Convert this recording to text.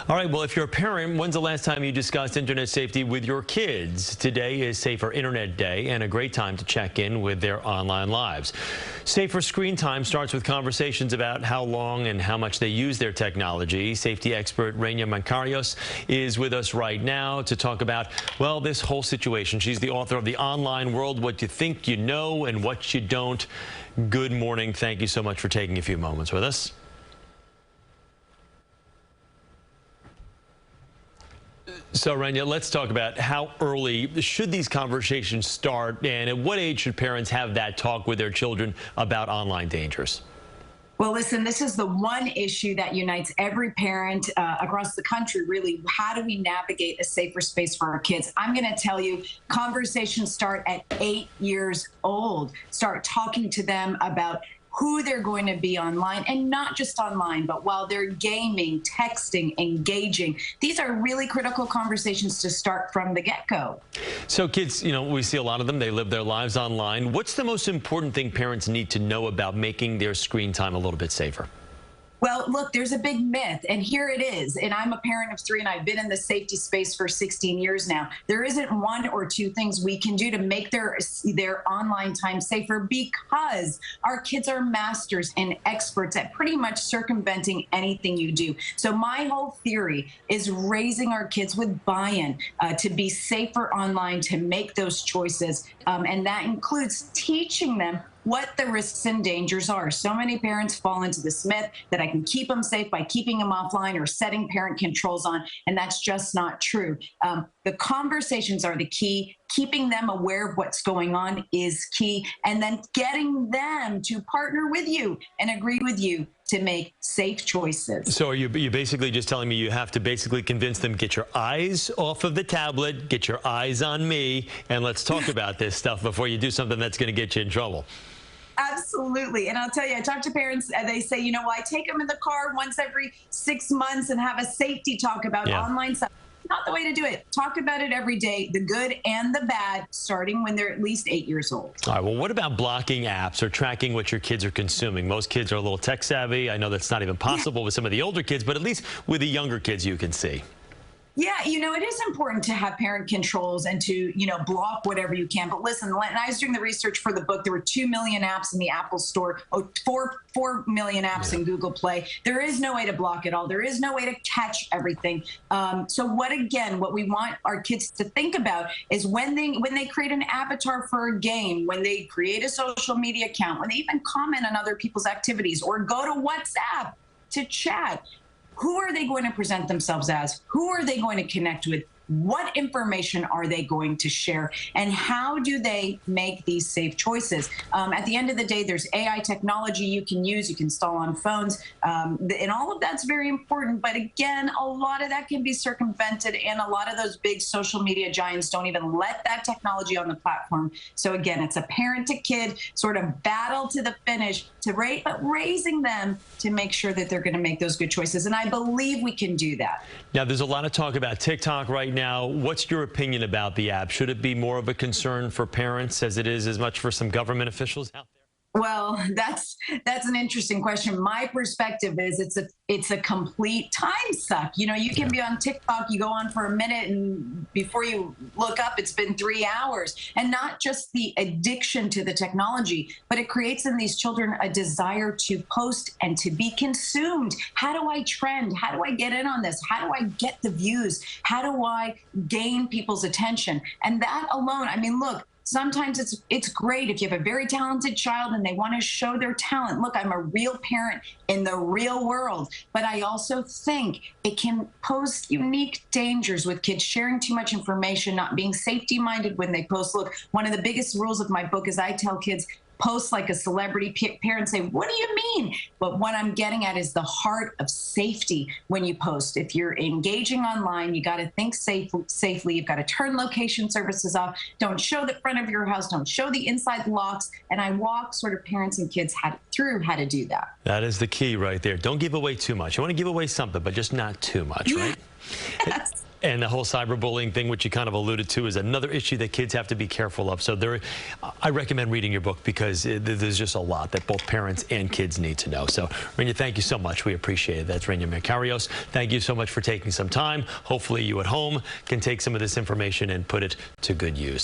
All right, well, if you're a parent, when's the last time you discussed internet safety with your kids? Today is Safer Internet Day and a great time to check in with their online lives. Safer screen time starts with conversations about how long and how much they use their technology. Safety expert Reina Mancarios is with us right now to talk about, well, this whole situation. She's the author of The Online World, What You Think You Know and What You Don't. Good morning. Thank you so much for taking a few moments with us. So, Reina, let's talk about how early should these conversations start, and at what age should parents have that talk with their children about online dangers? Well, listen, this is the one issue that unites every parent across the country, really. How do we navigate a safer space for our kids? I'm going to tell you, conversations start at 8 years old. Start talking to them about who they're going to be online, and not just online, but while they're gaming, texting, engaging. These are really critical conversations to start from the get-go. So kids, you know, we see a lot of them, they live their lives online. What's the most important thing parents need to know about making their screen time a little bit safer? Well, look, there's a big myth, and here it is. And I'm a parent of 3, and I've been in the safety space for 16 years now. There isn't one or two things we can do to make their online time safer, because our kids are masters and experts at pretty much circumventing anything you do. So my whole theory is raising our kids with buy-in to be safer online, to make those choices. And that includes teaching them what the risks and dangers are. So many parents fall into this myth that I can keep them safe by keeping them offline or setting parent controls on, and that's just not true. The conversations are the key. Keeping them aware of what's going on is key, and then getting them to partner with you and agree with you to make safe choices. So are you basically just telling me you have to basically convince them, get your eyes off of the tablet, get your eyes on me, and let's talk about this stuff before you do something that's going to get you in trouble? Absolutely. And I'll tell you, I talk to parents and they say, you know, I take them in the car once every 6 months and have a safety talk about online stuff. Not the way to do it. Talk about it every day, the good and the bad, starting when they're at least 8 years old. All right, well, what about blocking apps or tracking what your kids are consuming? Most kids are a little tech savvy. I know that's not even possible with some of the older kids, but at least with the younger kids you can see. Yeah, you know, it is important to have parent controls and to, you know, block whatever you can. But listen, when I was doing the research for the book, there were 2 million apps in the Apple Store, 4 million apps in Google Play. There is no way to block it all. There is no way to catch everything. So what we want our kids to think about is when they create an avatar for a game, when they create a social media account, when they even comment on other people's activities or go to WhatsApp to chat, who are they going to present themselves as? Who are they going to connect with? What information are they going to share? And how do they make these safe choices? At the end of the day, there's AI technology you can use, you can install on phones, and all of that's very important. But again, a lot of that can be circumvented, and a lot of those big social media giants don't even let that technology on the platform. So again, it's a parent to kid sort of battle to the finish, but raising them to make sure that they're going to make those good choices. And I believe we can do that. Now, there's a lot of talk about TikTok right now. What's your opinion about the app? Should it be more of a concern for parents as it is as much for some government officials out there? Well, that's an interesting question. My perspective is it's a complete time suck. You know, you can be on TikTok, you go on for a minute, and before you look up, it's been 3 hours. And not just the addiction to the technology, but it creates in these children a desire to post and to be consumed. How do I trend? How do I get in on this? How do I get the views? How do I gain people's attention? And that alone, I mean, look, sometimes it's great if you have a very talented child and they want to show their talent. Look, I'm a real parent in the real world, but I also think it can pose unique dangers with kids sharing too much information, not being safety-minded when they post. Look, one of the biggest rules of my book is I tell kids, post like a celebrity. Parents say, what do you mean? But what I'm getting at is the heart of safety when you post. If you're engaging online, you got to think safely. You've got to turn location services off. Don't show the front of your house. Don't show the inside locks. And I walk sort of parents and kids through how to do that. That is the key right there. Don't give away too much. You want to give away something, but just not too much, right? Yes. And the whole cyberbullying thing, which you kind of alluded to, is another issue that kids have to be careful of. So I recommend reading your book because there's just a lot that both parents and kids need to know. So, Rania, thank you so much. We appreciate it. That's Rania Makarios. Thank you so much for taking some time. Hopefully you at home can take some of this information and put it to good use.